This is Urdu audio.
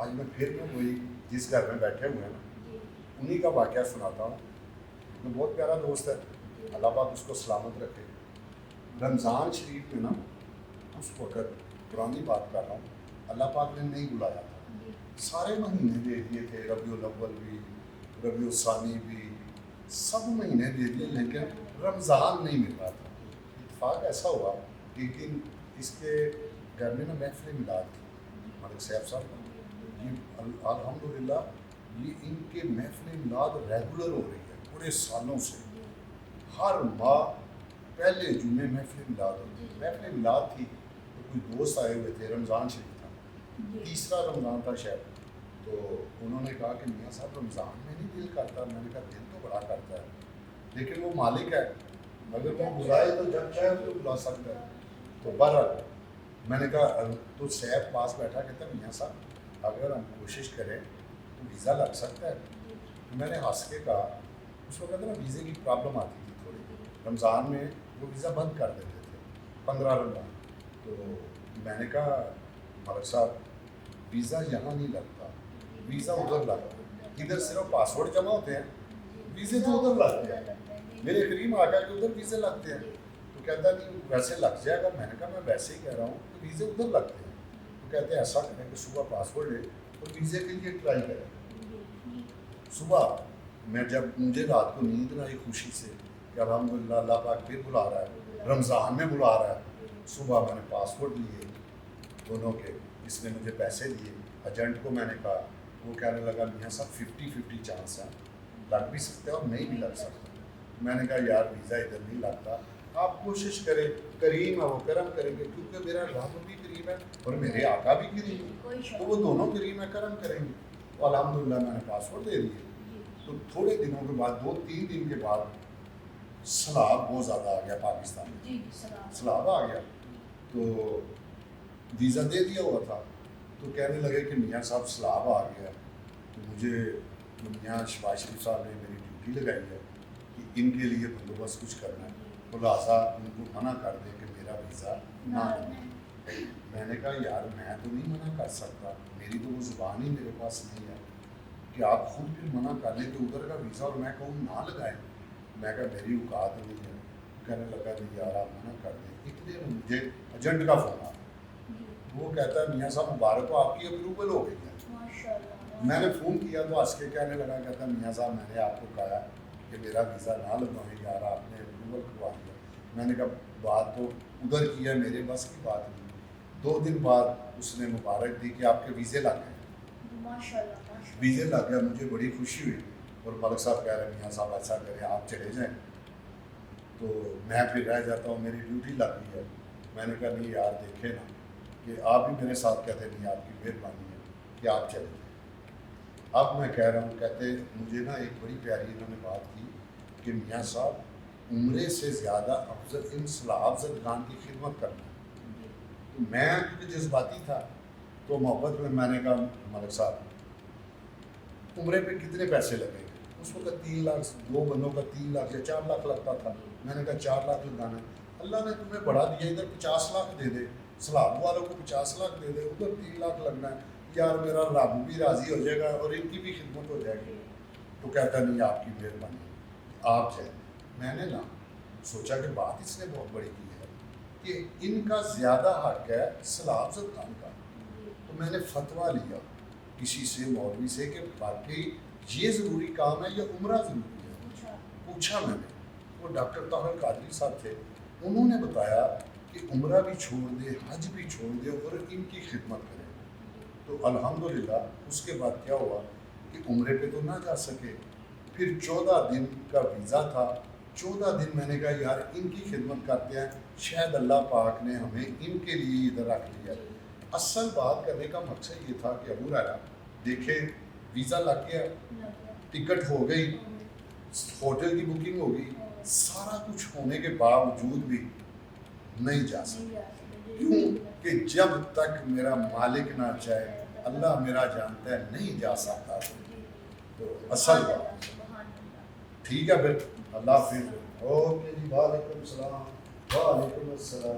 آج میں پھر میں وہی جس گھر میں بیٹھے ہوئے ہیں نا انہی کا واقعہ سناتا ہوں. وہ بہت پیارا دوست ہے, اللہ پاک اس کو سلامت رکھے. رمضان شریف میں نا اس وقت پرانی بات کر رہا ہوں, اللہ پاک نے نہیں بلایا تھا, سارے مہینے دے دیے تھے, ربیع الاول بھی, ربیع الثانی بھی, سب مہینے دے دیے, لیکن رمضان نہیں مل رہا تھا. اتفاق ایسا ہوا ایک دن اس کے گھر میں نا محفل میلاد تھی, ملک صاحب صاحب یہ الحمدللہ یہ ان کے محفل میلاد ریگولر ہو رہی ہے پورے سالوں سے. ہر ماہ پہلے جمعے محفل میلاد ہوتی ہے. محفل میلاد تھی تو کچھ دوست آئے ہوئے تھے, رمضان شریف تھا, تیسرا رمضان تھا شاید. تو انہوں نے کہا کہ میاں صاحب رمضان میں نہیں دل کرتا. میں نے کہا دل تو بڑا کرتا ہے, لیکن وہ مالک ہے, اگر وہ بلائے تو جب چاہے تو بلا سکتا ہے. تو بہرحال میں نے کہا تو سیف پاس بیٹھا, کہتا میاں صاحب اگر ہم کوشش کریں تو ویزا لگ سکتا ہے. میں نے ہنس کے کہا, اس وقت نا ویزے کی پرابلم آتی تھی تھوڑی, رمضان میں وہ ویزا بند کر دیتے تھے 15 رمضان. تو میں نے کہا ملک صاحب ویزا یہاں نہیں لگتا, ویزا ادھر لگتا ہے, ادھر صرف پاسپورٹ جمع ہوتے ہیں, ویزے تو ادھر لگتے ہیں. میرے قریب آ گیا کہ ادھر ویزے لگتے ہیں. تو کہتا ہے نہیں ویسے لگ جائے گا. میں نے کہا میں ویسے ہی کہہ رہا ہوں کہ ویزے ادھر لگتے ہیں. تو کہتے ہیں ایسا کریں کہ صبح پاسپورٹ لے اور ویزے کے لیے ٹرائی کریں. صبح میں جب مجھے رات کو نیند نہ آئی خوشی سے کہ الحمدللہ اللہ پاک پھر بلا رہا ہے, رمضان میں بلا رہا ہے, صبح میں نے پاسپورٹ لیے دونوں کے, اس نے مجھے پیسے دیے. ایجنٹ کو میں نے کہا, وہ کہنے لگا میاں صاحب 50-50 چانس ہے, لگ بھی سکتا ہے اور نہیں بھی لگ سکتا. میں نے کہا یار ویزا ادھر نہیں لگتا, آپ کوشش کریں, کریم ہے وہ کرم کریں گے, کیونکہ میرا رب بھی کریم ہے اور میرے آقا بھی کریم ہے, تو وہ دونوں کریم ہے, کرم کریں گے. تو الحمدللہ میں نے پاسپورٹ دے دیے. تو تھوڑے دنوں کے بعد 2-3 دن کے بعد سیلاب بہت زیادہ آ گیا پاکستان میں, سیلاب آ گیا. تو ویزا دے دیا ہوا تھا, تو کہنے لگے کہ میاں صاحب سیلاب آ گیا. تو مجھے میاں شفاعت شریف صاحب نے میری ڈیوٹی لگائی ہے کہ ان کے لیے بندوبست کچھ کرنا ہے, تو لہٰذا ان کو منع کر دیں کہ میرا ویزا نہ لگے. میں نے کہا یار میں تو نہیں منع کر سکتا, میری تو وہ زبان ہی میرے پاس نہیں ہے کہ آپ خود پھر منع کر لیں کہ ادھر کا ویزا اور میں کہوں نہ لگائیں. میں کہا میری اوقات نہیں ہے. کہنے لگا نہیں یار آپ منع کر دیں. اتنے میں مجھے ایجنٹ کا فون آیا, وہ کہتا ہے میاں صاحب مبارک ہو آپ کی اپروول ہو گئی ہے. میں نے فون کیا تو ہنس کے کہنے لگا, کہتا میاں صاحب میں نے آپ کو کہا کہ میرا ویزا نہ لگوائیں یار, آپ نے اپروول کروا دیا. میں نے کہا بات تو ادھر کی ہے, میرے بس کی بات نہیں. 2 دن بعد اس نے مبارک دی کہ آپ کے ویزے لگ گئے. ویزے لگ گیا, مجھے بڑی خوشی ہوئی. اور ملک صاحب کہہ رہے ہیں میاں صاحب ایسا کریں آپ چلے جائیں, تو میں پھر رہ جاتا ہوں, میری ڈیوٹی لگ گئی ہے. میں نے کہا نہیں یار دیکھیں نا کہ آپ بھی میرے ساتھ کہتے نہیں, آپ کی مہربانی ہے کہ آپ چلے جائیں. اب میں کہہ رہا ہوں, کہتے مجھے نا ایک بڑی پیاری انہوں نے بات کی کہ میاں صاحب عمرے سے زیادہ افضل ان صلاح افضل خان کی خدمت کرنا ہے. تو میں کیونکہ جذباتی تھا تو محبت میں نے کہا ملک صاحب عمرے پہ کتنے پیسے لگیں گے؟ اس وقت 3 لاکھ, 2 بندوں کا 3 لاکھ یا 4 لاکھ لگتا تھا. میں نے کہا 4 لاکھ لگانا ہے, اللہ نے تمہیں بڑھا دیا, ادھر 50 لاکھ دے دے, سلاب والوں کو 50 لاکھ دے دے, ادھر 3 لاکھ لگنا ہے, یار میرا رب بھی راضی ہو جائے گا اور ان کی بھی خدمت ہو جائے گی. تو کہتا نہیں آپ کی مہربانی آپ جائیں. میں نے نا سوچا کہ بات اس نے بہت بڑی کی ہے کہ ان کا زیادہ حق ہے صلاح افضل خان کا. تو میں نے فتویٰ لیا کسی سے, مولوی سے, کہ باقی یہ ضروری کام ہے یا عمرہ ضروری ہے. پوچھا میں نے, وہ ڈاکٹر طاہر قادری صاحب تھے, انہوں نے بتایا کہ عمرہ بھی چھوڑ دے, حج بھی چھوڑ دے اور ان کی خدمت کرے. تو الحمدللہ اس کے بعد کیا ہوا کہ عمرے پہ تو نہ جا سکے, پھر 14 دن کا ویزا تھا. 14 دن میں نے کہا یار ان کی خدمت کرتے ہیں, شاید اللہ پاک نے ہمیں ان کے لیے ادھر رکھ لیا. اصل بات کرنے کا مقصد یہ تھا کہ ابو رانا دیکھے ویزا لگ گیا, ٹکٹ ہو گئی, ہوٹل کی بکنگ ہو گئی, سارا کچھ ہونے کے باوجود بھی نہیں جا سکتا. کیوں کہ جب تک میرا مالک نہ چاہے, اللہ میرا جانتا ہے, نہیں جا سکتا. تو اصل بات ٹھیک ہے پھر اللہ حافظ. اوکے جی, وعلیکم السلام. وعلیکم السلام.